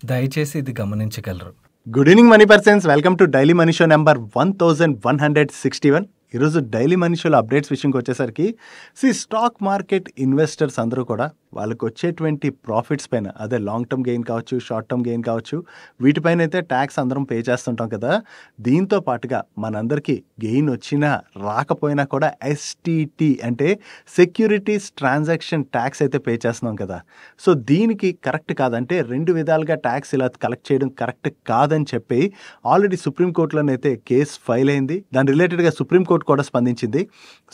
దయచేసి ఇది గమనించగలరు. Good evening money persons, welcome to daily money show number 1161. ఈరోజు డైలీ మనీ షోలో అప్డేట్స్ విషయంకి వచ్చేసరికి స్టాక్ మార్కెట్ ఇన్వెస్టర్స్ అందరూ కూడా వాళ్ళకి వచ్చేటువంటి ప్రాఫిట్స్ పైన, అదే లాంగ్ టర్మ్ గెయిన్ కావచ్చు, షార్ట్ టర్మ్ గెయిన్ కావచ్చు, వీటిపైన అయితే ట్యాక్స్ అందరం పే చేస్తుంటాం కదా. దీంతో పాటుగా మనందరికీ గెయిన్ వచ్చినా రాకపోయినా కూడా ఎస్టీటీ అంటే సెక్యూరిటీస్ ట్రాన్సాక్షన్ ట్యాక్స్ అయితే పే చేస్తున్నాం కదా. సో దీనికి కరెక్ట్ కాదంటే రెండు విధాలుగా ట్యాక్స్ ఇలా కలెక్ట్ చేయడం కరెక్ట్ కాదని చెప్పి ఆల్రెడీ సుప్రీంకోర్టులోనైతే కేసు ఫైల్ అయింది. దాని రిలేటెడ్గా సుప్రీంకోర్టు కూడా స్పందించింది.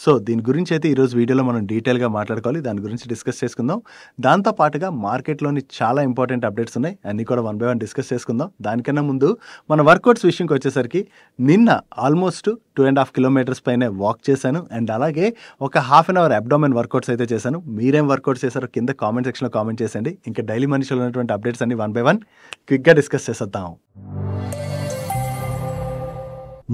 సో దీని గురించి అయితే ఈరోజు వీడియోలో మనం డీటెయిల్గా మాట్లాడుకోవాలి, దాని గురించి డిస్కస్ చేసుకుందాం. దాంతో పాటుగా మార్కెట్లోని చాలా ఇంపార్టెంట్ అప్డేట్స్ ఉన్నాయి, అన్నీ కూడా 1 by 1 డిస్కస్ చేసుకుందాం. దానికన్నా ముందు మన వర్కౌట్స్ విషయంకి వచ్చేసరికి నిన్న ఆల్మోస్ట్ 2.5 kilometers పైనే వాక్ చేశాను అండ్ అలాగే ఒక half an hour abdomen workouts అయితే చేశాను. మీరేం వర్కౌట్స్ చేశారో కింద కామెంట్ సెక్షన్లో కామెంట్ చేసేయండి. ఇంకా డైలీ మనిషిలో ఉన్నటువంటి అప్డేట్స్ అన్ని 1 by 1 క్విక్గా డిస్కస్ చేసేద్దాం.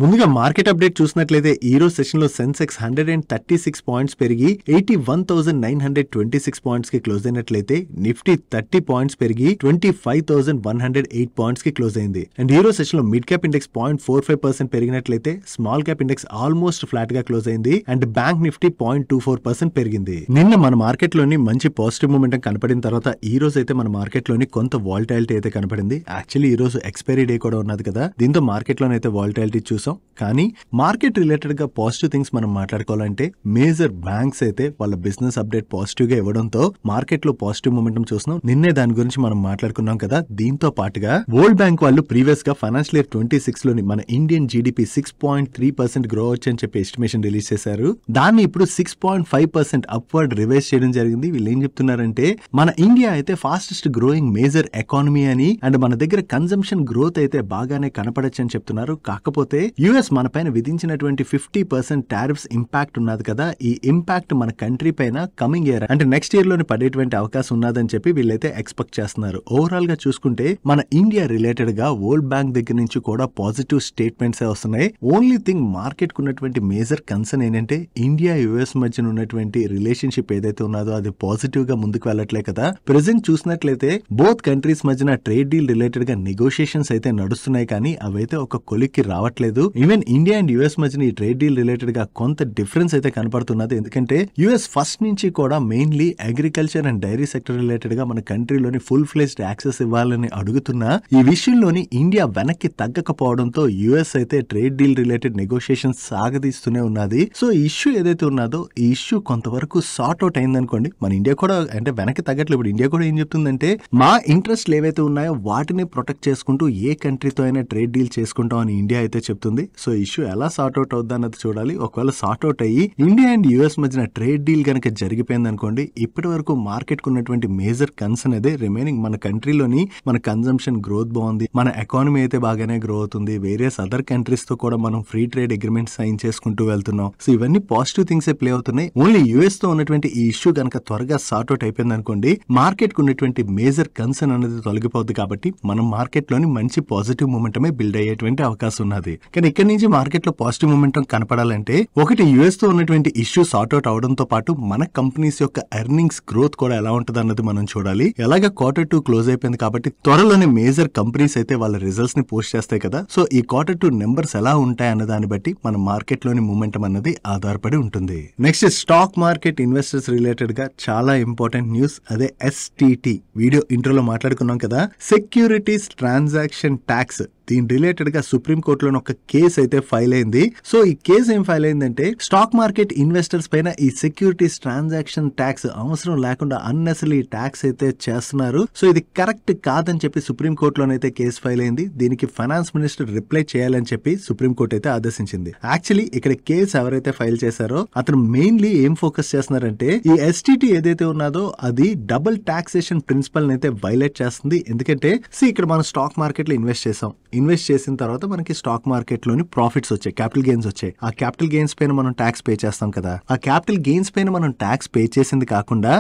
ముందుగా మార్కెట్ అప్డేట్ చూసినట్లయితే ఈ రోజు సెషన్లో సెన్సెక్స్ 136 పాయింట్స్ పెరిగి 81,926 పాయింట్స్ కి క్లోజ్ అయినట్లయితే నిఫ్టీ 30 పాయింట్స్ పెరిగి 25,108 పాయింట్స్ కి క్లోజ్ అయింది. అండ్ ఈ రోజు సెషన్లో మిడ్ క్యాప్ ఇండెక్స్ 0.45% పెరిగినట్లయితే small cap index almost flat గా క్లోజ్ అయింది అండ్ బ్యాంక్ నిఫ్టీ 0.24% పెరిగింది. నిన్న మన మార్కెట్ లోని మంచి పాజిటివ్ మూమెంటం కనపడిన తర్వాత ఈ రోజు అయితే మన మార్కెట్ లోని కొంత వాలటాలిటీ అయితే కనపడింది. యాక్చువల్లీ ఈ రోజు ఎక్స్పైరీ డే కూడా ఉన్నది కదా, దీంతో మార్కెట్ లోనైతే వాలటాలిటీ చూసాం. కానీ మార్కెట్ రిలేటెడ్ గా పాజిటివ్ థింగ్స్ మనం మాట్లాడుకోవాలంటే మేజర్ బ్యాంక్స్ అయితే వాళ్ళ బిజినెస్ అప్డేట్ పాజిటివ్ గా ఇవ్వడంతో మార్కెట్ లో పాజిటివ్ మూమెంటం చూస్తున్నాం. నిన్నే దాని గురించి మనం మాట్లాడుకున్నాం కదా. దీంతో పాటుగా వరల్డ్ బ్యాంక్ వాళ్ళు ప్రీవియస్ గా ఫైనాన్షియల్ ఇయర్ 26 లోని మన ఇండియన్ జీడిపి 6.3% గ్రో అవచ్చు అని చెప్పి ఎస్టిమేషన్ రిలీజ్ చేశారు. దాన్ని ఇప్పుడు 6.5% అప్వర్డ్ రివైజ్ చేయడం జరిగింది. వీళ్ళు ఏం చెప్తున్నారంటే మన ఇండియా అయితే ఫాస్టెస్ట్ గ్రోయింగ్ మేజర్ ఎకానమీ అని అండ్ మన దగ్గర కన్జంప్షన్ గ్రోత్ అయితే బాగానే కనపడచ్చు అని చెప్తున్నారు. కాకపోతే యుఎస్ మన పైన విధించినటువంటి 50% టారిఫ్స్ ఇంపాక్ట్ ఉన్నది కదా, ఈ ఇంపాక్ట్ మన కంట్రీ పైన కమింగ్ ఇయర్ అంటే నెక్స్ట్ ఇయర్ లోని పడేటువంటి అవకాశం ఉన్నదని చెప్పి వీళ్ళైతే ఎక్స్పెక్ట్ చేస్తున్నారు. ఓవరాల్ గా చూసుకుంటే మన ఇండియా రిలేటెడ్ గా వరల్డ్ బ్యాంక్ దగ్గర నుంచి కూడా పాజిటివ్ స్టేట్మెంట్స్ వస్తున్నాయి. ఓన్లీ థింగ్ మార్కెట్ కు ఉన్నటువంటి మేజర్ కన్సర్న్ ఏంటంటే ఇండియా యుఎస్ మధ్య ఉన్నటువంటి రిలేషన్షిప్ ఏదైతే ఉన్నదో అది పాజిటివ్ గా ముందుకు వెళ్ళట్లే కదా. ప్రెసెంట్ చూసినట్లయితే బోత్ కంట్రీస్ మధ్యన ట్రేడ్ డీల్ రిలేటెడ్ గా నెగోషియేషన్స్ అయితే నడుస్తున్నాయి, కానీ అవైతే ఒక కొలిక్కి రావట్లేదు. ఈవెన్ ఇండియా అండ్ యుఎస్ మధ్యన ఈ ట్రేడ్ డీల్ రిలేటెడ్ గా కొంత డిఫరెన్స్ అయితే కనపడుతున్నది. ఎందుకంటే యుఎస్ ఫస్ట్ నుంచి కూడా mainly agriculture and dairy sector related గా మన కంట్రీలోని ఫుల్ ఫ్లెజ్డ్ యాక్సెస్ ఇవ్వాలని అడుగుతున్నా ఈ విషయంలోని ఇండియా వెనక్కి తగ్గకపోవడంతో యుఎస్ అయితే ట్రేడ్ డీల్ రిలేటెడ్ నెగోషియేషన్స్ సాగదీస్తూనే ఉన్నది. సో ఈ ఇష్యూ ఏదైతే ఉన్నదో ఈ ఇష్యూ కొంతవరకు సార్ట్ అవుట్ అయిందనుకోండి, మన ఇండియా కూడా అంటే వెనక్కి తగ్గట్లేదు. ఇప్పుడు ఇండియా కూడా ఏం చెప్తుందంటే మా ఇంట్రెస్ట్లు ఏవైతే ఉన్నాయో వాటిని ప్రొటెక్ట్ చేసుకుంటూ ఏ కంట్రీతో అయినా ట్రేడ్ డీల్ చేసుకుంటాం అని ఇండియా అయితే చెప్తుంది. సో ఇష్యూ ఎలా సార్ట్ అవుట్ అవుద్దా అన్నది చూడాలి. ఒకవేళ సార్ట్ అవుట్ అయ్యి ఇండియా అండ్ యుఎస్ మధ్యన ట్రేడ్ డీల్ కనుక జరిగిపోయింది అనుకోండి, ఇప్పటి వరకు మార్కెట్ కు ఉన్నటువంటి మేజర్ కన్సర్న్ అదే రిమైనింగ్ మన కంట్రీలోని మన కన్జంప్షన్ గ్రోత్ బాగుంది, మన ఎకానమీ అయితే బాగానే గ్రో అవుతుంది, వేరియస్ అదర్ కంట్రీస్ తో కూడా మనం ఫ్రీ ట్రేడ్ అగ్రిమెంట్ సైన్ చేసుకుంటూ వెళ్తున్నాం. సో ఇవన్నీ పాజిటివ్ థింగ్స్ ప్లే అవుతున్నాయి. ఓన్లీ యుఎస్ తో ఉన్నటువంటి ఈ ఇష్యూ కనుక త్వరగా సార్ట్ అవుట్ అయిపోయింది అనుకోండి, మార్కెట్ కు ఉన్నటువంటి మేజర్ కన్సర్న్ అనేది తొలగిపోద్ది. కాబట్టి మనం మార్కెట్ లోని మంచి పాజిటివ్ మూమెంటమే బిల్డ్ అయ్యేటువంటి అవకాశం ఉన్నది. కానీ ఇక్కడ నుంచి మార్కెట్ లో పాజిటివ్ మూమెంటం కనపడాలంటే ఒకటి యుఎస్ తో ఉన్నటువంటి ఇష్యూ సార్ట్ అవుట్ అవడంతో పాటు మన కంపెనీస్ యొక్క ఎర్నింగ్స్ గ్రోత్ కూడా ఎలా ఉంటుంది అన్నది మనం చూడాలి. ఎలాగ Q2 క్లోజ్ అయిపోయింది కాబట్టి త్వరలోనే మేజర్ కంపెనీస్ అయితే వాళ్ళ రిజల్ట్స్ ని పోస్ట్ చేస్తాయి కదా. సో ఈ Q2 నెంబర్స్ ఎలా ఉంటాయి అన్న దాన్ని బట్టి మన మార్కెట్ లోని మూమెంటం అన్నది ఆధారపడి ఉంటుంది. Next stock market investors related గా చాలా ఇంపార్టెంట్ న్యూస్, అదే ఎస్టీటీ. వీడియో ఇంట్రోలో మాట్లాడుకున్నాం కదా, సెక్యూరిటీస్ ట్రాన్సాక్షన్ ట్యాక్స్. దీని రిలేటెడ్ గా సుప్రీం కోర్టులో ఒక కేసు అయితే ఫైల్ అయింది. సో ఈ కేసు ఏం ఫైల్ అయిందంటే స్టాక్ మార్కెట్ ఇన్వెస్టర్స్ పైన ఈ సెక్యూరిటీస్ ట్రాన్సాక్షన్ ట్యాక్స్ అవసరం లేకుండా అన్నెసరీ ట్యాక్స్ అయితే చేస్తున్నారు. సో ఇది కరెక్ట్ కాదని చెప్పి సుప్రీం కోర్టులోనైతే కేసు ఫైల్ అయింది. దీనికి ఫైనాన్స్ మినిస్టర్ రిప్లై చేయాలని చెప్పి సుప్రీం కోర్టు అయితే ఆదేశించింది. యాక్చువల్లీ ఇక్కడ కేసు ఎవరైతే ఫైల్ చేశారో అతను మెయిన్లీ ఏం ఫోకస్ చేస్తున్నారంటే ఈ ఎస్టీటీ ఏదైతే ఉన్నదో అది డబుల్ టాక్సేషన్ ప్రిన్సిపల్ అయితే వైలేట్ చేస్తుంది. ఎందుకంటే ఇక్కడ మనం స్టాక్ మార్కెట్ లో ఇన్వెస్ట్ చేసాం, ఇన్వెస్ట్ చేసిన తర్వాత మనకి స్టాక్ మార్కెట్ లోని ప్రాఫిట్స్ వచ్చాయి, క్యాపిటల్ గెయిన్స్ వచ్చాయి. ఆ క్యాపిటల్ గెయిన్స్ పైన మనం ట్యాక్స్ పే చేస్తాం కదా. ఆ క్యాపిటల్ గెయిన్స్ పైన మనం ట్యాక్స్ పే చేసింది కాకుండా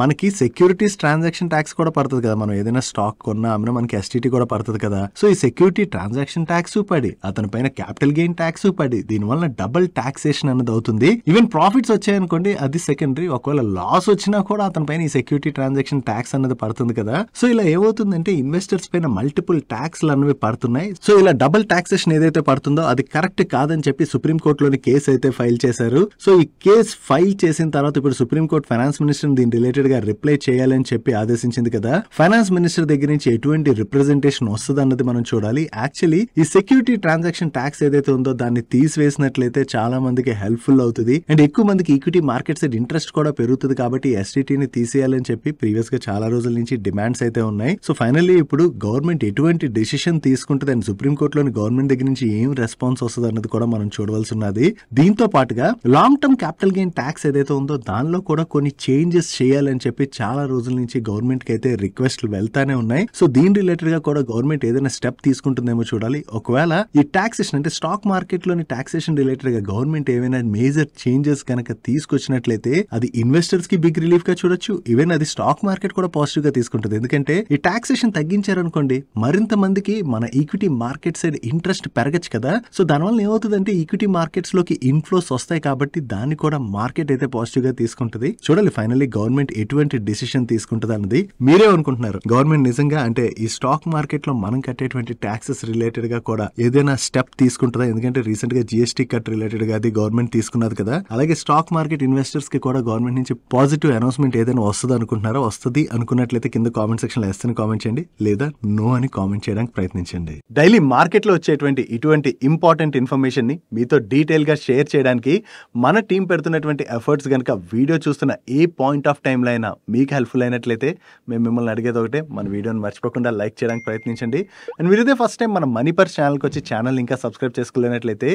మనకి సెక్యూరిటీస్ ట్రాన్సాక్షన్ ట్యాక్స్ కూడా పడుతుంది కదా. మనం ఏదైనా స్టాక్ కొన్నా అమ్మినా మనకి ఎస్టీటీ కూడా పడుతుంది కదా. సో ఈ సెక్యూరిటీ ట్రాన్సాక్షన్ ట్యాక్స్ పడి అతని పైన క్యాపిటల్ గెయిన్ ట్యాక్స్ పడి దీనివల్ల డబుల్ టాక్సేషన్ అన్నది అవుతుంది. ఈవెన్ ప్రాఫిట్స్ వచ్చాయనుకోండి అది సెకండరీ, ఒకవేళ లాస్ వచ్చినా కూడా అతని పైన ఈ సెక్యూరిటీ ట్రాన్సాక్షన్ ట్యాక్స్ అన్నది పడుతుంది కదా. సో ఇలా ఏమవుతుందంటే ఇన్వెస్టర్స్ పైన మల్టిపుల్ ట్యాక్స్లు అనేవి పడుతున్నాయి. సో ఇలా డబుల్ టాక్సేషన్ ఏదైతే పడుతుందో అది కరెక్ట్ కాదని చెప్పి సుప్రీంకోర్టులోని కేసు అయితే ఫైల్ చేశారు. సో ఈ కేసు ఫైల్ చేసిన తర్వాత ఇప్పుడు సుప్రీంకోర్టు ఫైనాన్స్ మినిస్టర్ దీని రిలేటెడ్ గా రిప్లై చేయాలని చెప్పి ఆదేశించింది కదా. ఫైనాన్స్ మినిస్టర్ దగ్గర నుంచి ఎటువంటి రిప్రజెంటేషన్ వస్తుంది అన్నది మనం చూడాలి. యాక్చువల్లీ ఈ సెక్యూరిటీ ట్రాన్సాక్షన్ ట్యాక్స్ ఏదైతే ఉందో దాన్ని తీసివేసినట్లయితే చాలా మందికి హెల్ప్ఫుల్ అవుతుంది అండ్ ఎక్కువ మందికి ఈక్విటీ మార్కెట్ సైడ్ ఇంట్రెస్ట్ కూడా పెరుగుతుంది. కాబట్టి ఎస్టీటీని తీసేయాలని చెప్పి ప్రీవియస్ గా చాలా రోజుల నుంచి డిమాండ్స్ అయితే ఉన్నాయి. సో ఫైనల్లీ ఇప్పుడు గవర్నమెంట్ ఎటువంటి డెసిషన్ తీసుకుంటుంది అండ్ సుప్రీంకోర్టులోని గవర్నమెంట్ దగ్గర నుంచి ఏం రెస్పాన్స్ వస్తుంది అన్నది కూడా మనం చూడవలసి ఉన్నది. దీంతో పాటుగా long term capital gain tax ఏదైతే ఉందో దానిలో కూడా కొన్ని చేంజెస్ చేయాలని చెప్పి చాలా రోజుల నుంచి గవర్నమెంట్ కి అయితే రిక్వెస్ట్లు వెళ్తానే ఉన్నాయి. సో దీని రిలేటెడ్ గా కూడా గవర్నమెంట్ ఏదైనా స్టెప్ తీసుకుంటుందేమో చూడాలి. ఒకవేళ ఈ టాక్సేషన్ అంటే స్టాక్ మార్కెట్ లోని టాక్సేషన్ రిలేటెడ్ గా గవర్నమెంట్ ఏమైనా మేజర్ చేంజెస్ కనుక తీసుకొచ్చినట్లయితే అది ఇన్వెస్టర్స్ కి బిగ్ రిలీఫ్ గా చూడొచ్చు. ఈవెన్ అది స్టాక్ మార్కెట్ కూడా పాజిటివ్ గా తీసుకుంటుంది. ఎందుకంటే ఈ టాక్సేషన్ తగ్గించారనుకోండి మరింత మందికి మన ఈక్విటీ మార్కెట్ సైడ్ ఇంట్రెస్ట్ పెరగచ్చు కదా. సో దానివల్ల ఏమవుతుందంటే ఈక్విటీ మార్కెట్స్ లోకి ఇన్ఫ్లోస్ వస్తాయి కాబట్టి దాన్ని కూడా మార్కెట్ అయితే పాజిటివ్ గా తీసుకుంటుంది. చూడాలి ఫైనల్లీ గవర్నమెంట్ ఎటువంటి డిసిషన్ తీసుకుంటుంది అన్నది. మీరే అనుకుంటున్నారు గవర్నమెంట్ నిజంగా అంటే ఈ స్టాక్ మార్కెట్ లో మనం కట్టేటువంటి ట్యాక్సెస్ రిలేటెడ్ గా కూడా ఏదైనా స్టెప్ తీసుకుంటుందా? ఎందుకంటే రీసెంట్ గా జిఎస్టీ కట్ రిలేటెడ్ గా అది గవర్నమెంట్ తీసుకున్నది కదా. అలాగే స్టాక్ మార్కెట్ ఇన్వెస్టర్స్ కి కూడా గవర్నమెంట్ నుంచి పాజిటివ్ అనౌన్స్మెంట్ ఏదైనా వస్తుంది అనుకుంటున్నారో వస్తుంది అనుకున్నట్లయితే కింద కామెంట్ సెక్షన్ లో ఎస్ కామెంట్ చేయండి లేదా నో అని కామెంట్ చేయడానికి ప్రయత్నించండి. డైలీ మార్కెట్ లో వచ్చేటువంటి ఇటువంటి ఇంపార్టెంట్ ఇన్ఫర్మేషన్ ని మీతో డీటెయిల్ గా షేర్ చేయడానికి మన టీం పెడుతున్నటువంటి ఎఫర్ట్స్ కనుక వీడియో చూస్తున్న ఏ పాయింట్ ఆఫ్ టైం లో అయినా మీకు హెల్ప్ఫుల్ అయినట్లయితే మేము మిమ్మల్ని అడిగేది ఒకటే, మన వీడియోని మర్చిపోకుండా లైక్ చేయడానికి ప్రయత్నించండి. అండ్ మీరు ఇదే ఫస్ట్ టైం మన మనీ పర్స్ ఛానల్కి వచ్చి ఛానల్ ఇంకా సబ్స్క్రైబ్ చేసుకోలేనట్లయితే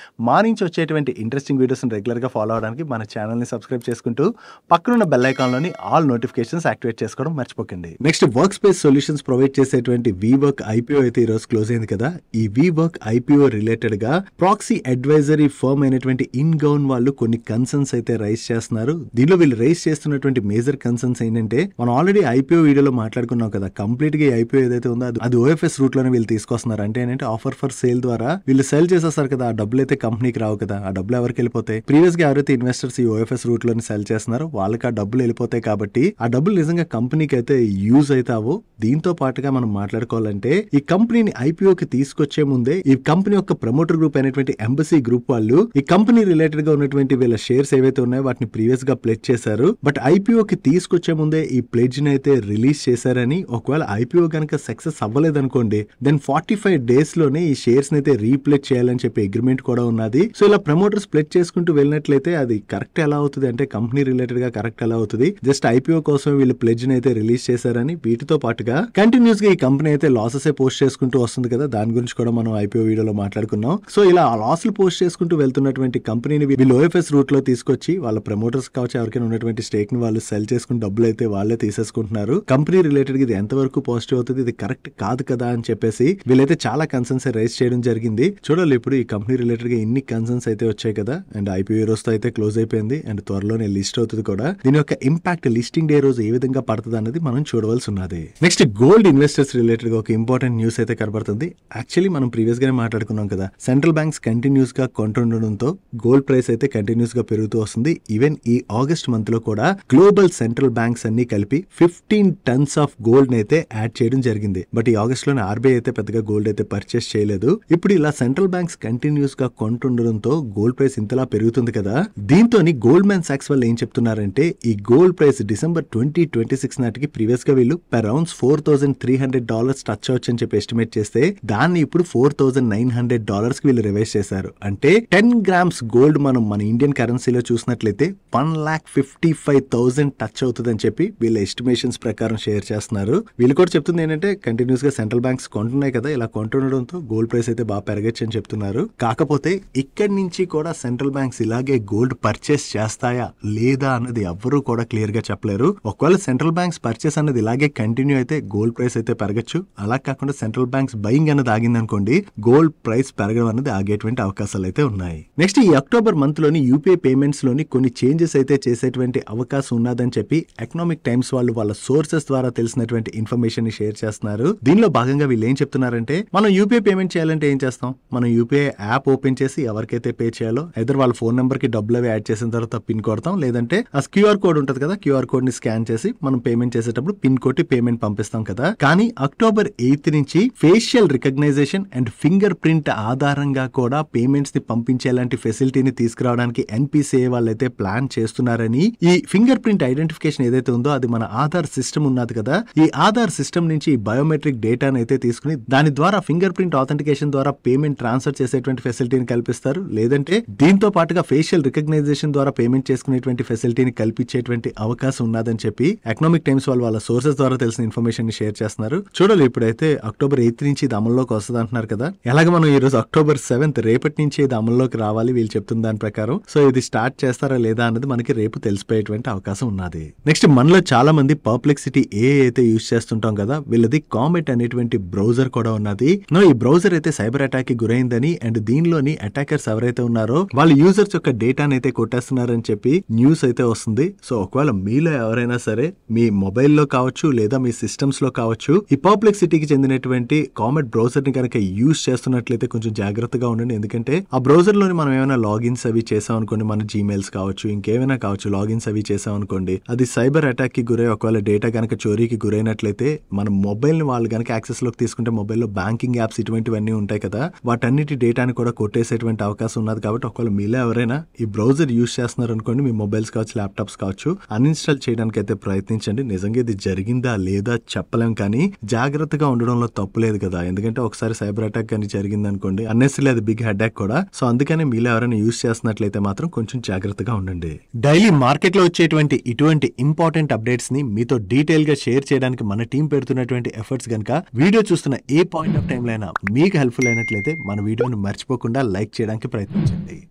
మా నుంచి వచ్చేటువంటి ఇంట్రెస్టింగ్ వీడియోస్ని రెగ్యులర్గా ఫాలో అవడానికి మన ఛానల్ని సబ్స్క్రైబ్ చేసుకుంటూ పక్కనున్న బెల్ ఐకాన్లోని ఆల్ నోటిఫికేషన్స్ యాక్టివేట్ చేసుకోవడం మర్చిపోకండి. Next work space solutions provide చేసేటువంటి వీవర్క్ ఐపీఓ అయితే ఈ రోజు క్లోజ్ అయింది కదా. ఈ వీవర్క్ ఐపీఓ రిలేటెడ్ గా ప్రాక్సీ అడ్వైజరీ ఫర్మ్ అయినటువంటి ఇన్గౌన్ వాళ్ళు కొన్ని కన్సర్న్స్ అయితే రైజ్ చేస్తున్నారు. దీనిలో వీళ్ళు రైజ్ చేస్తున్నటువంటి మేజర్ కన్సర్న్స్ ఏంటంటే మనం ఆల్రెడీ ఐపీఓ వీడియోలో మాట్లాడుకున్నాం కదా. కంప్లీట్ గా ఐపీఓ ఏదైతే ఉందో అది ఓఎఫ్ఎస్ రూట్ లోనే వీళ్ళు తీసుకొస్తున్నారు. అంటే ఏంటంటే ఆఫర్ ఫర్ సేల్ ద్వారా వీళ్ళు సెల్ చేసేస్తారు కదా. ఆ డబ్బులు అయితే కంపెనీకి రావు కదా. ఆ డబ్బులు ఎవరికి వెళ్ళిపోతాయి? ప్రీవియస్ గా ఎవరైతే ఇన్వెస్టర్స్ ఈ ఓఎఫ్ఎస్ రూట్ లోని సెల్ చేస్తున్నారో వాళ్ళకి ఆ డబ్బులు వెళ్ళిపోతాయి. కాబట్టి ఆ డబ్బులు నిజంగా కంపెనీకి అయితే యూజ్ అవుతావు. దీంతో పాటుగా మనం మాట్లాడుకోవాలంటే ఈ కంపెనీని ఐపీఓకి తీసుకొచ్చే ముందే ఈ కంపెనీ యొక్క ప్రమోటర్ గ్రూప్ అయినటువంటి ఎంబసీ గ్రూప్ వాళ్ళు ఈ కంపెనీ రిలేటెడ్ గా ఉన్నటువంటి వీళ్ళ షేర్స్ ఏవైతే ఉన్నాయో వాటిని ప్రీవియస్ గా ప్లెడ్జ్ చేశారు. బట్ ఐపీఓకి తీసుకొచ్చే ముందే ఈ ప్లెడ్జ్ ని అయితే రిలీజ్ చేశారని, ఒకవేళ ఐపీఓ కనుక సక్సెస్ అవ్వలేదనుకోండి దెన్ 45 days లోనే ఈ షేర్స్ ని అయితే రీప్లెడ్ చేయాలని చెప్పి అగ్రిమెంట్ కూడా ఉన్నది. సో ఇలా ప్రమోటర్స్ ప్లెడ్జ్ చేసుకుంటూ వెళ్ళినట్లయితే అది కరెక్ట్ ఎలా అవుతుంది అంటే కంపెనీ రిలేటెడ్ గా కరెక్ట్ ఎలా అవుతుంది? జస్ట్ ఐపీఓ కోసం వీళ్ళు ప్లెడ్జ్ ని అయితే రిలీజ్ చేశారని. వీటితో పాటుగా కంటిన్యూస్ గా ఈ కంపెనీ అయితే లాసెస్ పోస్ట్ చేసుకుంటూ వస్తుంది కదా. దాని గురించి కూడా మనం ఐపీఓ వీడియోలో మాట్లాడుకున్నాం. సో ఇలా లాస్లు పోస్ట్ చేసుకుంటూ వెళ్తున్నటువంటి కంపెనీని వీళ్ళు ఓఎఫ్ఎస్ రూట్ లో తీసుకొచ్చి వాళ్ళ ప్రమోటర్స్ కావచ్చు ఎవరికైనా ఉన్నటువంటి స్టేక్ ని వాళ్ళు సెల్ చేసుకుని డబ్బులు అయితే వాళ్ళే తీసేసుకుంటున్నారు. కంపెనీ రిలేటెడ్ ఇది ఎంతవరకు పాజిటివ్ అవుతుంది, ఇది కరెక్ట్ కాదు కదా అని చెప్పేసి వీళ్ళైతే చాలా కన్సర్న్స్ రైజ్ చేయడం జరిగింది. చూడాలి ఇప్పుడు ఈ కంపెనీ రిలేటెడ్ గా ఇన్ని కన్సర్న్స్ అయితే వచ్చాయి కదా. అండ్ ఐపీఓ రోజుతో అయితే క్లోజ్ అయిపోయింది అండ్ త్వరలోనే లిస్ట్ అవుతుంది కూడా. దీని యొక్క ఇంపాక్ట్ లిస్టింగ్ డే రోజు ఏ విధంగా పడుతుంది అన్నది మనం చూడవలసి ఉన్నది. నెక్స్ట్ గోల్డ్ ఇన్వెస్టర్స్ రిలేటెడ్ గా ఒక ఇంపార్టెంట్ న్యూస్ అయితే కనబడుతుంది. యాక్చువల్లీ మనం ప్రీవియస్ గానే మాట్లాడుకున్నాం కదా. సెంట్రల్ బ్యాంక్స్ కంటిన్యూస్ గా కొంటుండడంతో గోల్డ్ ప్రైస్ అయితే కంటిన్యూస్ గా పెరుగుతూ వస్తుంది. ఈవెన్ ఈ ఆగస్ట్ మంత్ లో కూడా గ్లోబల్ సెంట్రల్ బ్యాంక్స్ అన్ని కలిపి 15 tons ఆఫ్ గోల్డ్ అయితే యాడ్ చేయడం జరిగింది. బట్ ఈ ఆగస్ట్ లోనే ఆర్బీఐ అయితే పెద్దగా గోల్డ్ అయితే పర్చేస్ చేయలేదు. ఇప్పుడు ఇలా సెంట్రల్ బ్యాంక్స్ కంటిన్యూస్ గా కొంటుండడంతో గోల్డ్ ప్రైస్ ఇంతలా పెరుగుతుంది కదా. దీంతో గోల్డ్ మ్యాన్ సాక్స్ వాళ్ళు ఏం చెప్తున్నారంటే ఈ గోల్డ్ ప్రైస్ డిసెంబర్ 2026 నాటికి ప్రీవియస్ గా వీళ్ళు పర్ రౌండ్స్ $4,300 టచ్ అవచ్చు అని చెప్పి ఎస్టిమేట్ చేస్తే దాన్ని ఇప్పుడు $4,900 కి వీళ్ళు రివైజ్ చేశారు. అంటే 10 grams గోల్డ్ మనం మన ఇండియన్ కరెన్సీలో చూసినట్లయితే 1,55,000 టచ్ అవుతుంది అని చెప్పి వీళ్ళ ఎస్టిమేషన్స్ ప్రకారం షేర్ చేస్తున్నారు. వీళ్ళు కూడా చెప్తుంది ఏంటంటే కంటిన్యూస్ గా సెంట్రల్ బ్యాంక్స్ కొంటున్నాయి కదా. ఇలా కొంటుండడంతో గోల్డ్ ప్రైస్ అయితే బాగా పెరగచ్చు అని చెప్తున్నారు. కాకపోతే ఇక్కడి నుంచి కూడా సెంట్రల్ బ్యాంక్స్ ఇలాగే గోల్డ్ పర్చేస్ చేస్తాయా లేదా అన్నది ఎవ్వరూ కూడా క్లియర్ గా చెప్పలేరు. ఒకవేళ సెంట్రల్ బ్యాంక్స్ పర్చేస్ అన్నది ఇలాగే కంటిన్యూ అయితే గోల్డ్ ప్రైస్ అయితే పెరగచ్చు. అలా కాకుండా సెంట్రల్ బ్యాంక్స్ బయింగ్ బయింగ్ అనేది ఆగిందనుకోండి, గోల్డ్ ప్రైస్ పెరగడం అనేది ఆగేటువంటి అవకాశాలు అయితే ఉన్నాయి. నెక్స్ట్ ఈ అక్టోబర్ మంత్ లోని యూపీఐ పేమెంట్స్ లోని కొన్ని చేంజెస్ అయితే చేసేటువంటి అవకాశం ఉన్నదని చెప్పి ఎకనామిక్ టైమ్స్ వాళ్ళు వాళ్ళ సోర్సెస్ ద్వారా తెలిసినటువంటి ఇన్ఫర్మేషన్ ని షేర్ చేస్తున్నారు. దీనిలో భాగంగా వీళ్ళు ఏం చెప్తున్నారంటే, మనం యూపీఐ పేమెంట్ చేయాలంటే ఏం చేస్తాం, మనం యూపీఐ యాప్ ఓపెన్ చేసి ఎవరికైతే పే చేయాలో ఎదురు వాళ్ళ ఫోన్ నెంబర్ కి డబ్బులు అవి యాడ్ చేసిన తర్వాత పిన్ కొడతాం, లేదంటే ఆ క్యూఆర్ కోడ్ ఉంటుంది కదా, క్యూఆర్ కోడ్ ని స్కాన్ చేసి మనం పేమెంట్ చేసేటప్పుడు పిన్ కొట్టి పేమెంట్ పంపిస్తాం కదా. కానీ అక్టోబర్ 8 నుంచి facial recognition and finger print ఆధారంగా కూడా పేమెంట్స్ ని పంపించేలాంటి ఫెసిలిటీని తీసుకురావడానికి ఎన్పిసిఐ వాళ్ళైతే ప్లాన్ చేస్తున్నారని, ఈ ఫింగర్ ప్రింట్ ఐడెంటిఫికేషన్ ఏదైతే ఉందో అది మన ఆధార్ సిస్టమ్ ఉన్నది కదా, ఈ ఆధార్ సిస్టమ్ నుంచి బయోమెట్రిక్ డేటాను అయితే తీసుకుని దాని ద్వారా ఫింగర్ ప్రింట్ ఆథెంటికేషన్ ద్వారా పేమెంట్ ట్రాన్స్ఫర్ చేసేటువంటి ఫెసిలిటీని కల్పిస్తారు. లేదంటే దీంతో పాటుగా ఫేషియల్ రికగ్నైజేషన్ ద్వారా పేమెంట్ చేసుకునేటువంటి ఫెసిలిటీని కల్పించేటువంటి అవకాశం ఉన్నదని చెప్పి ఎకనామిక్ టైమ్స్ వాళ్ళు వాళ్ళ సోర్సెస్ ద్వారా తెలిసిన ఇన్ఫర్మేషన్ ని షేర్ చేస్తున్నారు. చూడాలి, ఇప్పుడైతే అక్టోబర్ 8 నుంచి ఇది అమల్లోకి వస్తుంది అంటున్నారు కదా. ఎలాగ మనం ఈ రోజు అక్టోబర్ 7 రేపటి నుంచి ఇది అమల్లోకి రావాలి వీళ్ళు చెప్తున్న దాని ప్రకారం. సో ఇది స్టార్ట్ చేస్తారా లేదా అన్నది మనకి రేపు తెలిసిపోయేటువంటి అవకాశం ఉన్నది. నెక్స్ట్ మనలో చాలా మంది పర్ప్లెక్సిటీ అయితే యూజ్ చేస్తుంటాం కదా, వీళ్ళది కామెట్ అనేటువంటి బ్రౌజర్ కూడా ఉన్నది. ఈ బ్రౌజర్ అయితే సైబర్ అటాక్ కి గురైందని అండ్ దీనిలోని అటాకర్స్ ఎవరైతే ఉన్నారో వాళ్ళ యూజర్స్ యొక్క డేటాని అయితే కొట్టేస్తున్నారని చెప్పి న్యూస్ అయితే వస్తుంది. సో ఒకవేళ మీలో ఎవరైనా సరే మీ మొబైల్లో కావచ్చు లేదా మీ సిస్టమ్స్ లో కావచ్చు ఈ పర్ప్లెక్సిటీకి చెందినటువంటి కామెట్ బ్రౌజర్ ని కనుక యూజ్ చేస్తున్నట్లయితే కొంచెం జాగ్రత్తగా ఉండండి. ఎందుకంటే ఆ బ్రౌజర్ లోని మనం ఏమైనా లాగిన్స్ అవి చేసాం అనుకోండి, మన జీమెయిల్స్ కావచ్చు ఇంకేమైనా కావచ్చు, లాగిన్స్ అవి చేసాం అనుకోండి, అది సైబర్ అటాక్ కి గురై ఒకవేళ డేటా కనుక చోరీకి గురైనట్లయితే మన మొబైల్ ని వాళ్ళు కనుక యాక్సెస్ లోకి తీసుకుంటే మొబైల్లో బ్యాంకింగ్ యాప్స్ ఇటువంటివన్నీ ఉంటాయి కదా, వాటన్నిటి డేటాని కూడా కొట్టేసేటువంటి అవకాశం ఉన్నది. కాబట్టి ఒకవేళ మీలో ఎవరైనా ఈ బ్రౌజర్ యూజ్ చేస్తున్నారు అనుకోండి, మీ మొబైల్స్ కావచ్చు ల్యాప్టాప్స్ కావచ్చు, అన్ఇన్స్టాల్ చేయడానికి అయితే ప్రయత్నించండి. నిజంగా ఇది జరిగిందా లేదా చెప్పలేం, కానీ జాగ్రత్తగా ఉండడంలో తప్పు లేదు కదా. ఎందుకంటే ఒకసారి సైబర్ అటాక్ కానీ జరిగింది అనుకోండి, అన్నెసరీ అది బిగ్ హెడ్ఏక్ కూడా. సో అందుకని మీలో ఎవరైనా యూజ్ చేస్తున్నట్లయితే మాత్రం కొంచెం జాగ్రత్తగా ఉండండి. డైలీ మార్కెట్ లో వచ్చేటువంటి ఇటువంటి ఇంపార్టెంట్ అప్డేట్స్ ని మీతో డీటెయిల్ గా షేర్ చేయడానికి మన టీం పెడుతున్నటువంటి ఎఫర్ట్స్ కనుక వీడియో చూస్తున్న ఏ పాయింట్ ఆఫ్ టైం లైనా మీకు హెల్ప్ఫుల్ అయినట్లయితే మన వీడియోను మర్చిపోకుండా లైక్ చేయడానికి ప్రయత్నించండి.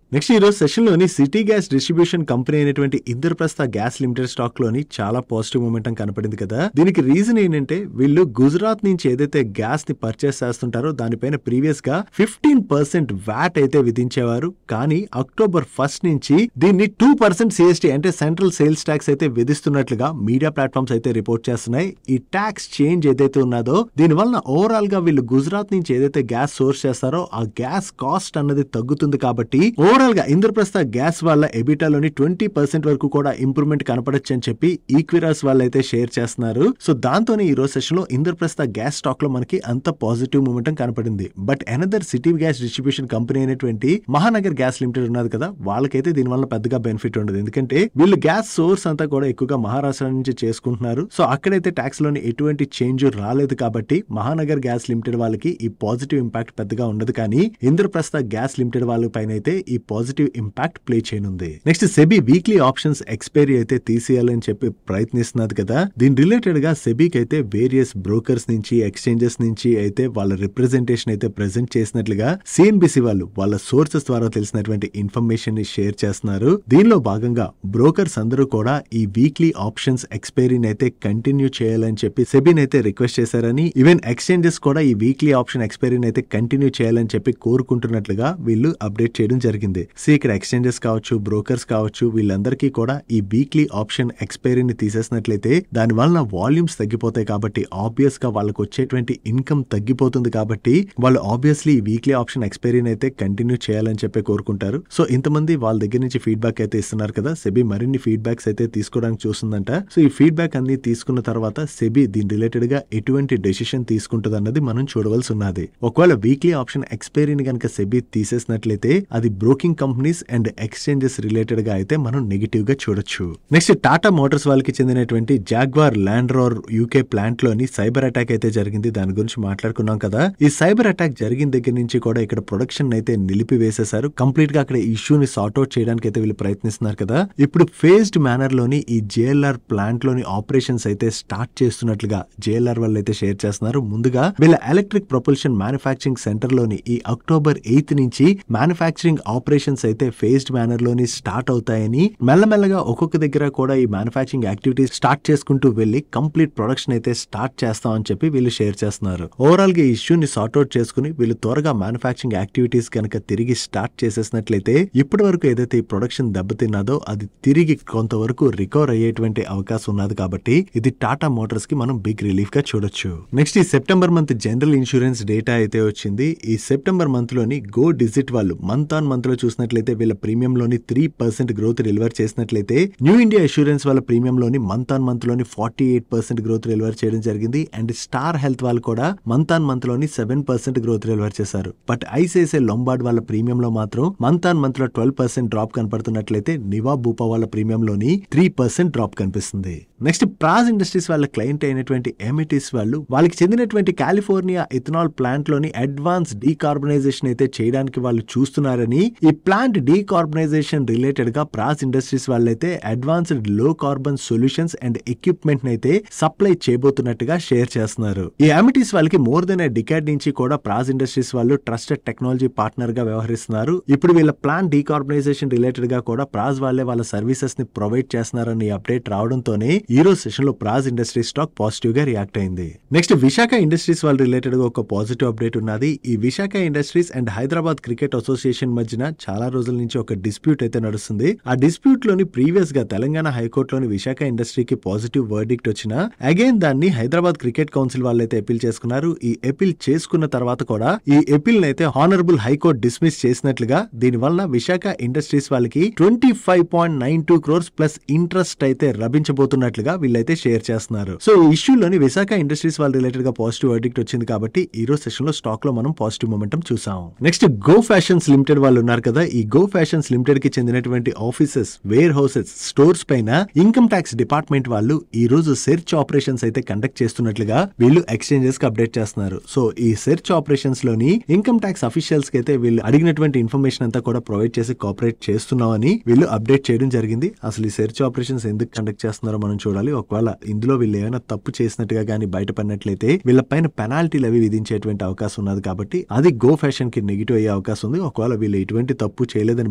నెక్స్ట్ ఈ రోజు సెషన్ లోని సిటీ గ్యాస్ డిస్ట్రిబ్యూషన్ కంపెనీ అయినటువంటి ఇంద్రప్రస్థ గ్యాస్ లిమిటెడ్ స్టాక్ లోని చాలా పాజిటివ్ మూమెంటం కనపడింది కదా. దీనికి రీజన్ ఏంటంటే వీళ్ళు గుజరాత్ నుంచి ఏదైతే గ్యాస్ ని పర్చేస్ చేస్తుంటారో దానిపైన ప్రీవియస్ గా 15% వ్యాట్ అయితే విధించేవారు. కానీ అక్టోబర్ 1 నుంచి దీన్ని 2% సిఎస్టీ అంటే సెంట్రల్ సేల్స్ ట్యాక్స్ అయితే విధిస్తున్నట్లుగా మీడియా ప్లాట్ఫామ్స్ అయితే రిపోర్ట్ చేస్తున్నాయి. ఈ ట్యాక్స్ చేంజ్ ఏదైతే ఉన్నదో దీని వలన ఓవరాల్ గా వీళ్ళు గుజరాత్ నుంచి ఏదైతే గ్యాస్ సోర్స్ చేస్తారో ఆ గ్యాస్ కాస్ట్ అన్నది తగ్గుతుంది. కాబట్టి ఓవరాల్ గా ఇంద్రప్రస్థ గ్యాస్ వాళ్ళ ఎబిటాలోని 20% వరకు కూడా ఇంప్రూవ్మెంట్ కనపడొచ్చు అని చెప్పి ఈక్విరాస్ వాళ్ళు అయితే షేర్ చేస్తున్నారు. సో దాంతోనే ఈ రోజు సెషన్ లో ఇంద్రప్రస్థ గ్యాస్ స్టాక్ లో మనకి అంత పాజిటివ్ మూమెంటం కనపడింది. But another city gas distribution company అయినటువంటి మహానగర్ గ్యాస్ లిమిటెడ్ ఉన్నది కదా, వాళ్ళకైతే దీని వల్ల పెద్దగా బెనిఫిట్ ఉండదు. ఎందుకంటే వీళ్ళు గ్యాస్ సోర్స్ అంతా కూడా ఎక్కువగా మహారాష్ట్ర నుంచి చేసుకుంటున్నారు. సో అక్కడైతే ట్యాక్స్ లోని ఎటువంటి చేంజ్ రాలేదు. కాబట్టి మహానగర్ గ్యాస్ లిమిటెడ్ వాళ్ళకి ఈ పాజిటివ్ ఇంపాక్ట్ పెద్దగా ఉండదు. కానీ ఇంద్రప్రస్థ గ్యాస్ లిమిటెడ్ వాళ్ళ పైన అయితే ఈ పాజిటివ్ ఇంపాక్ట్ ప్లే చేయనుంది. Next SEBI weekly options expiry అయితే తీసేయాలని చెప్పి ప్రయత్నిస్తున్నది కదా. దీని రిలేటెడ్ గా సెబీకి అయితే వేరియస్ బ్రోకర్స్ నుంచి ఎక్స్చేంజెస్ నుంచి అయితే వాళ్ళ రిప్రజెంటేషన్ అయితే ప్రెజెంట్ చేసినట్లుగా సిఎన్బిసి వాళ్ళు వాళ్ళ సోర్సెస్ ద్వారా తెలిసినటువంటి ఇన్ఫర్మేషన్ ని షేర్ చేస్తున్నారు. దీనిలో భాగంగా బ్రోకర్స్ అందరూ కూడా ఈ వీక్లీ ఆప్షన్స్ ఎక్స్పైరీని అయితే కంటిన్యూ చేయాలని చెప్పి సెబీని అయితే రిక్వెస్ట్ చేశారని, ఈవెన్ ఎక్స్చేంజెస్ కూడా ఈ వీక్లీ ఆప్షన్ ఎక్స్పైరీని అయితే కంటిన్యూ చేయాలని చెప్పి కోరుకుంటున్నట్లుగా వీళ్ళు అప్డేట్ చేయడం జరిగింది. సో ఇక్కడ ఎక్స్చేంజెస్ కావచ్చు బ్రోకర్స్ కావచ్చు వీళ్ళందరికీ కూడా ఈ వీక్లీ ఆప్షన్ ఎక్స్పైరీని తీసేసినట్లయితే దాని వలన వాల్యూమ్స్ తగ్గిపోతాయి. కాబట్టి ఆబ్వియస్ గా వాళ్ళకి వచ్చేటువంటి ఇన్కమ్ తగ్గిపోతుంది. కాబట్టి వాళ్ళు ఆబ్వియస్లీ ఈ వీక్లీ ఆప్షన్ ఎక్స్పైరీని అయితే కంటిన్యూ చేయాలని చెప్పి కోరుకుంటారు. సో ఇంతమంది వాళ్ళ దగ్గర నుంచి ఫీడ్బ్యాక్ అయితే ఇస్తున్నారు కదా, సెబీ మరిన్ని ఫీడ్బ్యాక్స్ అయితే తీసుకోవడానికి చూస్తుందంట. సో ఈ ఫీడ్బ్యాక్ అన్ని తీసుకున్న తర్వాత సెబీ దీని రిలేటెడ్ గా ఎటువంటి డెసిషన్ తీసుకుంటుంది అన్నది మనం చూడవలసి ఉన్నది. ఒకవేళ వీక్లీ ఆప్షన్ ఎక్స్పైరీని కనుక సెబీ తీసేసినట్లయితే అది broking companies and exchanges related గా అయితే మనం నెగిటివ్ గా చూడొచ్చు. నెక్స్ట్ టాటా మోటార్స్ వాళ్ళకి చెందినటువంటి jaguar land rover UK plant లోని సైబర్ అటాక్ అయితే జరిగింది. దాని గురించి మాట్లాడుకున్నాం కదా. ఈ సైబర్ అటాక్ జరిగిన దగ్గర నుంచి కూడా ఇక్కడ ప్రొడక్షన్ అయితే నిలిపివేసేశారు. కంప్లీట్ గా అక్కడ ఇష్యూని సార్ట్అవుట్ చేయడానికి అయితే వీళ్ళు ప్రయత్నిస్తున్నారు కదా. ఇప్పుడు ఫేజ్డ్ మేనర్ లోని ఈ జేఎల్ఆర్ ప్లాంట్ లోని ఆపరేషన్స్ అయితే స్టార్ట్ చేస్తున్నట్లుగా జేఎల్ఆర్ వాళ్ళు అయితే షేర్ చేస్తున్నారు. ముందుగా వీళ్ళ ఎలక్ట్రిక్ ప్రొపల్షన్ మ్యానుఫ్యాక్చరింగ్ సెంటర్ లోని ఈ అక్టోబర్ 8 నుంచి మ్యానుఫ్యాక్చరింగ్ ఆపరేషన్స్ అయితే ఫేజ్డ్ మేనర్ లోని స్టార్ట్ అవుతాయని, మెల్లమెల్లగా ఒక్కొక్క దగ్గర కూడా ఈ మ్యానుఫ్యాక్చరింగ్ యాక్టివిటీస్ స్టార్ట్ చేసుకుంటూ వెళ్లి కంప్లీట్ ప్రొడక్షన్ అయితే స్టార్ట్ చేస్తామని చెప్పి వీళ్ళు షేర్ చేస్తున్నారు. ఓవరాల్ గా ఈ ఇష్యూని సార్ట్అవుట్ చేసుకుని వీళ్ళు త్వరగా మ్యానుఫ్యాక్చరింగ్ యాక్టివిటీస్ కనుక తిరిగి స్టార్ట్ చేసేసినట్లయితే ఇప్పటి వరకు ఏదైతే ఈ ప్రొడక్షన్ దెబ్బతిన్నదో అది తిరిగి కొంతవరకు రికవర్ అయ్యేటువంటి అవకాశం ఉన్నది కాబట్టి ఇది టాటా మోటార్స్ కి మనం బిగ్ రిలీఫ్ గా చూడొచ్చు. నెక్స్ట్ ఈ September month general insurance data అయితే వచ్చింది. ఈ సెప్టెంబర్ మంత్ లోని గో డిజిట్ వాళ్ళు మంత్ ఆన్ మంత్ లో చూసినట్లయితే వీళ్ళ ప్రీమియం లోని 3% గ్రోత్ డెలివర్ చేసినట్లయితే న్యూ ఇండియా ఇన్సూరెన్స్ వాళ్ళ ప్రీమియం లోని మంత్ ఆన్ మంత్ లోని 48% గ్రోత్ డెలివర్ చేయడం జరిగింది. అండ్ స్టార్ హెల్త్ వాళ్ళు కూడా మంత్ ఆన్ మంత్ లోని 7% గ్రోత్ డెలివర్ చేశారు. బట్ ఐసిఐసిఐ లొంబార్డ్ వాళ్ళ ప్రీమియం లో మాత్రం మంత్ ఆన్ మంత్ లో 12% డ్రాప్ కనపడుతున్నట్లయితే నివా బూపా వాళ్ళ ప్రీమియం లోని 3% డ్రాప్ కనిపిస్తుంది. నెక్స్ట్ ప్రాజ్ ఇండస్ట్రీస్ వాళ్ళ క్లయింట్ అయినటువంటి ఎమిటిస్ వాళ్ళు వాళ్ళకి చెందినటువంటి కాలిఫోర్నియా ఇథనాల్ ప్లాంట్ లోని అడ్వాన్స్ డీకార్బనైజేషన్ అయితే చేయడానికి వాళ్ళు చూస్తున్నారని, ఈ ప్లాంట్ డీకార్బనైజేషన్ రిలేటెడ్ గా ప్రాజ్ ఇండస్ట్రీస్ వాళ్ళైతే అడ్వాన్స్డ్ లో కార్బన్ సొల్యూషన్స్ అండ్ ఎక్విప్మెంట్ అయితే సప్లై చేయబోతున్నట్టుగా షేర్ చేస్తున్నారు. ఈ అమిటిస్ వాళ్ళకి మోర్ దెన్ డికేడ్ నుంచి కూడా ప్రాజ్ ఇండస్ట్రీస్ వాళ్ళు ట్రస్టెడ్ టెక్నాలజీ పార్ట్నర్ గా వ్యవహరిస్తున్నారు. ఇప్పుడు వీళ్ళ ప్లాంట్ డీకార్బనైజేషన్ రిలేటెడ్ గా కూడా ప్రాజ్ వాళ్ళే వాళ్ళ సర్వీసెస్ ని ప్రొవైడ్ చేస్తున్నారని అప్డేట్ రావడంతోనే ఈ రోజు సెషన్ లో ప్రాజ్ ఇండస్ట్రీస్ స్టాక్ పాజిటివ్ గా రియాక్ట్ అయింది. నెక్స్ట్ విశాఖ ఇండస్ట్రీస్ వాళ్ళ రిలేటెడ్ గా ఒక పాజిటివ్ అప్డేట్ ఉన్నది. ఈ Visakha industries and Hyderabad cricket association మధ్యన చాలా రోజుల నుంచి ఒక డిస్ప్యూట్ అయితే నడుస్తుంది. ఆ డిస్ప్యూట్ లోని ప్రీవియస్ గా తెలంగాణ హైకోర్టులోని విశాఖ ఇండస్ట్రీకి పాజిటివ్ వర్డిక్ట్ వచ్చినా అగైన్ దాన్ని హైదరాబాద్ క్రికెట్ కౌన్సిల్ వాళ్ళైతే అపీల్ చేసుకున్నారు. ఈ అపీల్ చేసుకున్న తర్వాత కూడా ఈ అపీల్ అయితే హానరబుల్ హైకోర్టు డిస్మిస్ చేసినట్లుగా, దీని వలన విశాఖ ఇండస్ట్రీస్ వాళ్ళకి 25.92 crores ప్లస్ ఇంట్రెస్ట్ అయితే లభించబోతున్నట్లుగా వీళ్ళైతే షేర్ చేస్తున్నారు. సో ఈ ఇష్యూలోని విశాఖ ఇండస్ట్రీస్ వాళ్ళ రిలేటెడ్ గా పాజిటివ్ వర్డిక్ట్ వచ్చింది కాబట్టి ఈ రోజు సెషన్ లో స్టాక్ లో మనం పాజిటివ్ మొమెంటం చూసాం. నెక్స్ట్ గో ఫ్యాషన్స్ లిమిటెడ్ వాళ్ళు ఉన్నారు కదా, ఈ గో ఫ్యాషన్స్ లిమిటెడ్ కి చెందినటువంటి ఆఫీసెస్, వేర్ హౌసెస్, స్టోర్స్ పైన ఇన్కమ్ ట్యాక్స్ డిపార్ట్మెంట్ వాళ్ళు ఈ రోజు సెర్చ్ ఆపరేషన్స్ అయితే కండక్ట్ చేస్తున్నట్లుగా వీళ్ళు ఎక్స్చేంజెస్ కి అప్డేట్ చేస్తున్నారు. సో ఈ సెర్చ్ ఆపరేషన్స్ లోని ఇన్కమ్ ట్యాక్స్ అఫీషియల్స్ కి అయితే వీళ్ళు అడిగినటువంటి ఇన్ఫర్మేషన్ అంతా కూడా ప్రొవైడ్ చేసి కోఆపరేట్ చేస్తున్నామని వీళ్ళు అప్డేట్ చేయడం జరిగింది. అసలు ఈ సెర్చ్ ఆపరేషన్స్ ఎందుకు కండక్ట్ చేస్తున్నారో మనం చూడాలి. ఒకవేళ ఇందులో వీళ్ళు ఏమైనా తప్పు చేసినట్టుగా గానీ బయటపడినట్లయితే వీళ్ళ పైన పెనాల్టీలు అవి విధించేటువంటి అవకాశం ఉన్నది కాబట్టి అది గో ఫ్యాషన్ కి నెగిటివ్ అయ్యే అవకాశం ఉంది. ఒకవేళ వీళ్ళు ఎటువంటి తప్పు చేయలేదని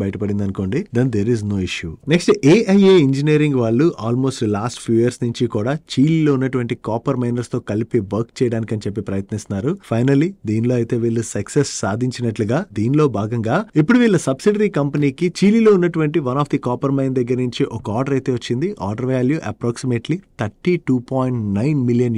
బయటపడింది అనుకోండి, then there is no issue. Next AIA Engineering వాళ్ళు ఆల్మోస్ట్ లాస్ట్ ఫ్యూ ఇయర్స్ నుంచి కూడా చీలీలో ఉన్నటువంటి కాపర్ మైనర్స్ తో కలిపి వర్క్ చేయడానికి అని చెప్పి ప్రయత్నిస్తున్నారు. ఫైనల్లీ దీనిలో అయితే వీళ్ళు సక్సెస్ సాధించినట్లుగా, దీనిలో భాగంగా ఇప్పుడు వీళ్ళ సబ్సిడరీ కంపెనీకి చీలీలో ఉన్నటువంటి one of the copper mine దగ్గర నుంచి ఒక ఆర్డర్ అయితే వచ్చింది. Order value approximately $32.9 million.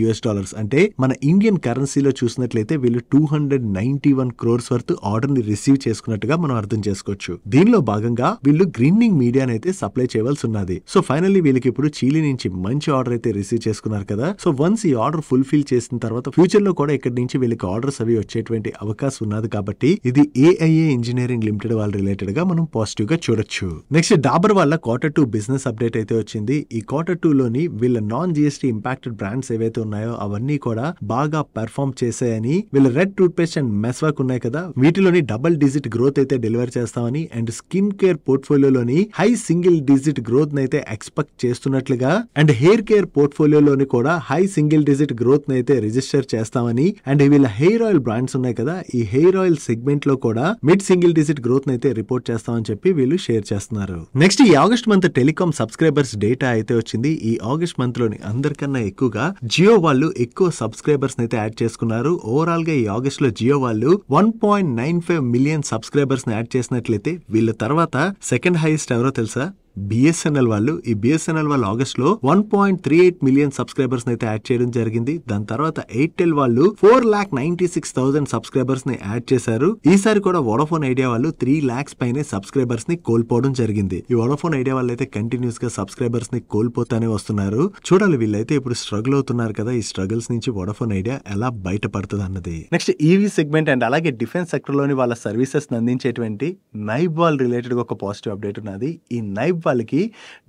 అంటే మన ఇండియన్ కరెన్సీలో చూసినట్లయితే వీళ్ళు 291 crores వర్త్ ఆర్డర్ ని రిసీవ్ చేసుకున్నట్టుగా మనం అర్థం చేసుకోవచ్చు. దీనిలో భాగంగా వీళ్ళు గ్రీనింగ్ మీడియాని అయితే సప్లై చేయవలసి ఉన్నది. సో ఫైనల్లీ వీళ్ళకి ఇప్పుడు చీలీ నుంచి మంచి ఆర్డర్ అయితే రిసీవ్ చేసుకున్నారు కదా. సో వన్స్ ఈ ఆర్డర్ ఫుల్ఫిల్ చేసిన తర్వాత ఫ్యూచర్ లో కూడా ఇక్కడ నుంచి వీళ్ళకి ఆర్డర్స్ అవి వచ్చేటువంటి అవకాశం ఉన్నది కాబట్టి ఇది ఏఐఏ ఇంజనీరింగ్ లిమిటెడ్ వాళ్ళ రిలేటెడ్ గా మనం పాజిటివ్ గా చూడొచ్చు. నెక్స్ట్ డాబర్ వాళ్ళ Q2 బిజినెస్ అప్డేట్ అయితే వచ్చింది. ఈ Q2 లోని వీళ్ళ నాన్ జిఎస్టీ ఇంపాక్టెడ్ బ్రాండ్స్ ఏవైతే ఉన్నాయో అవన్నీ కూడా బాగా పెర్ఫార్మ్ చేశాయని, వీళ్ళ red toothpaste and Meswak ఉన్నాయి కదా, వీటిలోని డబుల్ డిజిట్ గ్రోత్ అయితే డెలివర్ చేస్తామని అండ్ స్కిన్ కేర్ పోర్ట్ఫోలియోలోని హై సింగిల్ డిజిట్ గ్రోత్ అయితే ఎక్స్పెక్ట్ చేస్తున్నట్లుగా అండ్ హెయిర్ కేర్ పోర్ట్ఫోలియోలోని కూడా హై సింగిల్ డిజిట్ గ్రోత్ అయితే రిజిస్టర్ చేస్తామని అండ్ వీళ్ళ హెయిర్ ఆయిల్ బ్రాండ్స్ ఉన్నాయి కదా, ఈ హెయిర్ ఆయిల్ సెగ్మెంట్ లో కూడా మిడ్ సింగిల్ డిజిట్ గ్రోత్ అయితే రిపోర్ట్ చేస్తామని చెప్పి వీళ్ళు షేర్ చేస్తున్నారు. నెక్స్ట్ ఈ August month telecom subscribers data అయితే వచ్చింది. ఈ ఆగస్ట్ మంత్ లోని అందరికన్నా ఎక్కువగా జియో వాళ్ళు ఎక్కువ సబ్స్క్రైబర్స్ అయితే యాడ్ చేసుకున్నారు. ఓవరాల్ గా ఈ ఆగస్ట్ లో జియో వాళ్ళు 1.95 million సబ్స్క్రైబర్స్ ని యాడ్ చేసినట్లయితే వీళ్ళ తర్వాత సెకండ్ హైయెస్ట్ ఎవరో తెలుసా? బిఎస్ఎన్ఎల్ వాళ్ళు. ఈ బిఎస్ఎన్ఎల్ వాళ్ళు ఆగస్ట్ లో 1.38 million సబ్స్క్రైబర్స్ అయితే యాడ్ చేయడం జరిగింది. దాని తర్వాత ఎయిర్టెల్ వాళ్ళు 4,96,000 సబ్స్క్రైబర్స్ ని యాడ్ చేశారు. ఈసారి కూడా వోడాఫోన్ ఐడియా వాళ్ళు 3 lakhs పైనే సబ్స్క్రైబర్స్ ని కోల్పోవడం జరిగింది. ఈ వోడాఫోన్ ఐడియా వాళ్ళు అయితే కంటిన్యూస్ గా సబ్స్క్రైబర్స్ ని కోల్పోతానే వస్తున్నారు. చూడాలి వీళ్ళైతే ఇప్పుడు స్ట్రగుల్ అవుతున్నారు కదా, ఈ స్ట్రగుల్స్ నుంచి వోడాఫోన్ ఐడియా ఎలా బయటపడుతుంది అన్నది. నెక్స్ట్ ఈవీ సెగ్మెంట్ అండ్ అలాగే డిఫెన్స్ సెక్టర్ లోని వాళ్ళ సర్వీసెస్ అందించేటువంటి నైబ్ వాల్ రిలేటెడ్ గా ఒక పాజిటివ్ అప్డేట్ ఉన్నది. ఈ నైబ్ వాళ్ళకి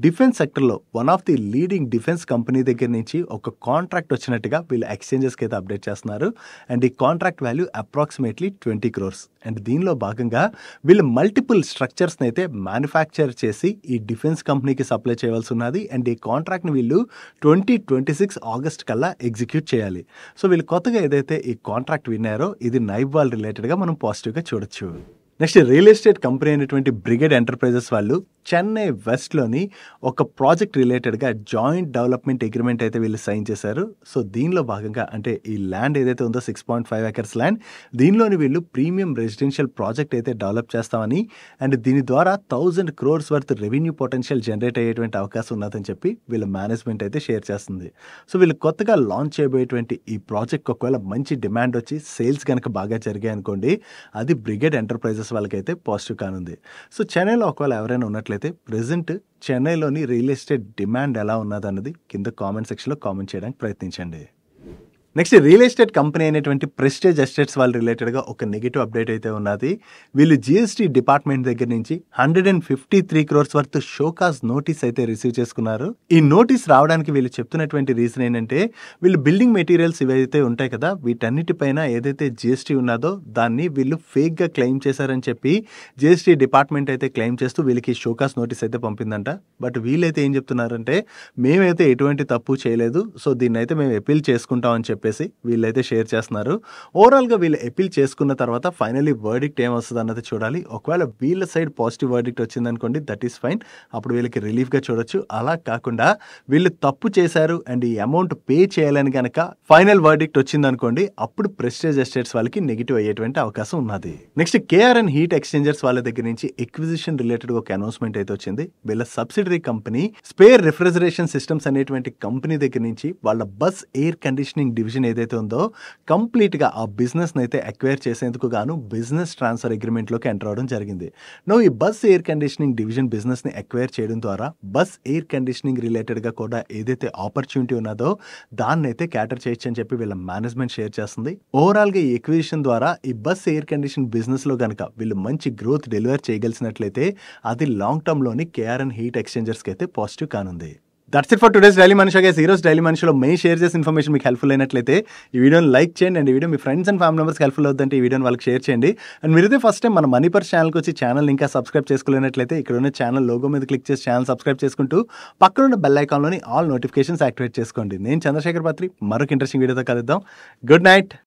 డిఫెన్స్ సెక్టర్లో one of the leading defence company దగ్గర నుంచి ఒక కాంట్రాక్ట్ వచ్చినట్టుగా వీళ్ళు ఎక్స్చేంజెస్కి అయితే అప్డేట్ చేస్తున్నారు. అండ్ ఈ contract value approximately 20 crores. And దీనిలో భాగంగా వీళ్ళు మల్టిపుల్ స్ట్రక్చర్స్ని అయితే మ్యానుఫ్యాక్చర్ చేసి ఈ డిఫెన్స్ కంపెనీకి సప్లై చేయవలసి ఉన్నది. అండ్ ఈ కాంట్రాక్ట్ని వీళ్ళు 2026 ఆగస్ట్ కల్లా ఎగ్జిక్యూట్ చేయాలి. సో వీళ్ళు కొత్తగా ఏదైతే ఈ కాంట్రాక్ట్ విన్నారో ఇది నైబ్ వాల్ రిలేటెడ్గా మనం పాజిటివ్గా చూడొచ్చు. నెక్స్ట్ రియల్ ఎస్టేట్ కంపెనీ అయినటువంటి బ్రిగేడ్ ఎంటర్ప్రైజెస్ వాళ్ళు చెన్నై వెస్ట్లోని ఒక ప్రాజెక్ట్ రిలేటెడ్గా జాయింట్ డెవలప్మెంట్ అగ్రిమెంట్ అయితే వీళ్ళు సైన్ చేశారు. సో దీనిలో భాగంగా అంటే ఈ ల్యాండ్ ఏదైతే ఉందో 6.5 acres ల్యాండ్, దీనిలోని వీళ్ళు ప్రీమియం రెసిడెన్షియల్ ప్రాజెక్ట్ అయితే డెవలప్ చేస్తామని అండ్ దీని ద్వారా 1000 crores worth revenue potential generate అయ్యేటువంటి అవకాశం ఉన్నదని చెప్పి వీళ్ళ మేనేజ్మెంట్ అయితే షేర్ చేస్తుంది. సో వీళ్ళు కొత్తగా లాంచ్ చేయబోయేటువంటి ఈ ప్రాజెక్ట్ ఒకవేళ మంచి డిమాండ్ వచ్చి సేల్స్ కనుక బాగా జరిగాయి అనుకోండి, అది బ్రిగేడ్ ఎంటర్ప్రైజెస్ వాళ్ళకైతే పాజిటివ్ కానుంది. సో చెన్నైలో ఒకవేళ ఎవరైనా ఉన్నట్లయితే ప్రెజెంట్ చెన్నైలోని రియల్ ఎస్టేట్ డిమాండ్ ఎలా ఉన్నదన్నది కింద కామెంట్ సెక్షన్లో కామెంట్ చేయడానికి ప్రయత్నించండి. నెక్స్ట్ రియల్ ఎస్టేట్ కంపెనీ అయినటువంటి ప్రెస్టేజ్ ఎస్టేట్స్ వాళ్ళు రిలేటెడ్గా ఒక నెగిటివ్ అప్డేట్ అయితే ఉన్నది. వీళ్ళు జిఎస్టీ డిపార్ట్మెంట్ దగ్గర నుంచి 153 crores వర్త్ షోకాజ్ నోటీస్ అయితే రిసీవ్ చేసుకున్నారు. ఈ నోటీస్ రావడానికి వీళ్ళు చెప్తున్నటువంటి రీజన్ ఏంటంటే వీళ్ళు బిల్డింగ్ మెటీరియల్స్ ఇవైతే ఉంటాయి కదా, వీటన్నిటిపైన ఏదైతే జిఎస్టీ ఉన్నదో దాన్ని వీళ్ళు ఫేక్గా క్లెయిమ్ చేశారని చెప్పి జిఎస్టీ డిపార్ట్మెంట్ అయితే క్లెయిమ్ చేస్తూ వీళ్ళకి షోకాజ్ నోటీస్ అయితే పంపిందంట. బట్ వీళ్ళైతే ఏం చెప్తున్నారంటే మేమైతే ఎటువంటి తప్పు చేయలేదు, సో దీన్ని అయితే మేము అపీల్ చేసుకుంటామని చెప్పి వీళ్ళైతే షేర్ చేస్తున్నారు. ఓవరాల్ గా వీళ్ళు అపీల్ చేసుకున్న తర్వాత ఫైనలీ వర్డిక్ట్ ఏమొస్తుంది అన్నది చూడాలి. ఒకవేళ వీళ్ళ సైడ్ పాజిటివ్ వర్డిక్ట్ వచ్చింది అనుకోండి, దట్ ఈస్ ఫైన్, అప్పుడు వీళ్ళకి రిలీఫ్ గా చూడొచ్చు. అలా కాకుండా వీళ్ళు తప్పు చేశారు అండ్ ఈ అమౌంట్ పే చేయాలని కనుక ఫైనల్ వర్డిక్ట్ వచ్చింది అనుకోండి, అప్పుడు ప్రెస్టేజ్ ఎస్టేట్స్ వాళ్ళకి నెగిటివ్ అయ్యేటువంటి అవకాశం ఉన్నది. నెక్స్ట్ కేఆర్ఎన్ హీట్ ఎక్స్చేంజర్స్ వాళ్ళ దగ్గర నుంచి ఎక్విజిషన్ రిలేటెడ్ ఒక అనౌన్స్మెంట్ అయితే వచ్చింది. వీళ్ళ subsidiary company spare refrigeration systems అనేటువంటి కంపెనీ దగ్గర నుంచి వాళ్ళ బస్ ఎయిర్ కండిషనింగ్ డివిజన్ ఏదైతే ఉందో కంప్లీట్ గా ఆ బిజినెస్ అయితే అక్వైర్ చేసేందుకు గాను బిజినెస్ ట్రాన్స్ఫర్ అగ్రిమెంట్ లోకి ఎంటర్ అవడం జరిగింది. ఈ bus air conditioning division business ని అక్వైర్ చేయడం ద్వారా బస్ ఎయిర్ కండిషనింగ్ రిలేటెడ్ గా కూడా ఏదైతే ఆపర్చునిటీ ఉన్నదో దాన్ని అయితే క్యాటర్ చేయొచ్చు అని చెప్పి వీళ్ళ మేనేజ్మెంట్ షేర్ చేస్తుంది. ఓవరాల్ గా ఈ ఎక్విజిషన్ ద్వారా ఈ బస్ ఎయిర్ కండిషన్ బిజినెస్ లో కనుక వీళ్ళు మంచి గ్రోత్ డెలివర్ చేయగలిసినట్లయితే అది లాంగ్ టర్మ్ లోని కేఆర్ఎన్ హీట్ ఎక్స్చేంజర్స్ కి అయితే పాజిటివ్ కానుంది. That's it for today's daily మనిషి. గైస్, ఈరోజు డైలీ మనిషిలో మెయిన్ షేర్ చేసిన ఇన్ఫర్మేషన్ మీకు హెల్ప్ఫుల్ అయినట్లయితే ఈ వీడియోని లైక్ చేయండి అండ్ ఈ video me friends and family మెంబర్స్కి హెల్ప్ఫుల్ అవుతుందంటే ఈ వీడియోని వాళ్ళకి షేర్ చేయండి. అండ్ మీరైతే ఫస్ట్ టైం మన మనీ పర్స్ ఛానల్కి వచ్చి ఛానల్ ఇంకా సబ్స్క్రైబ్ చేసుకోలేనట్లయితే ఇక్కడ ఉన్న ఛానల్ లోగో మీద క్లిక్ చేసి ఛానల్ సబ్స్క్రైబ్ చేసుకుంటూ పక్కనున్న బెల్ ఐకాన్లోని ఆల్ నోటిఫికేషన్స్ యాక్టివేట్ చేసుకోండి. నేను చంద్రశేఖర్ పత్రి, మరొక ఇంట్రెస్టింగ్ వీడియోతో కలుద్దాం. Good night.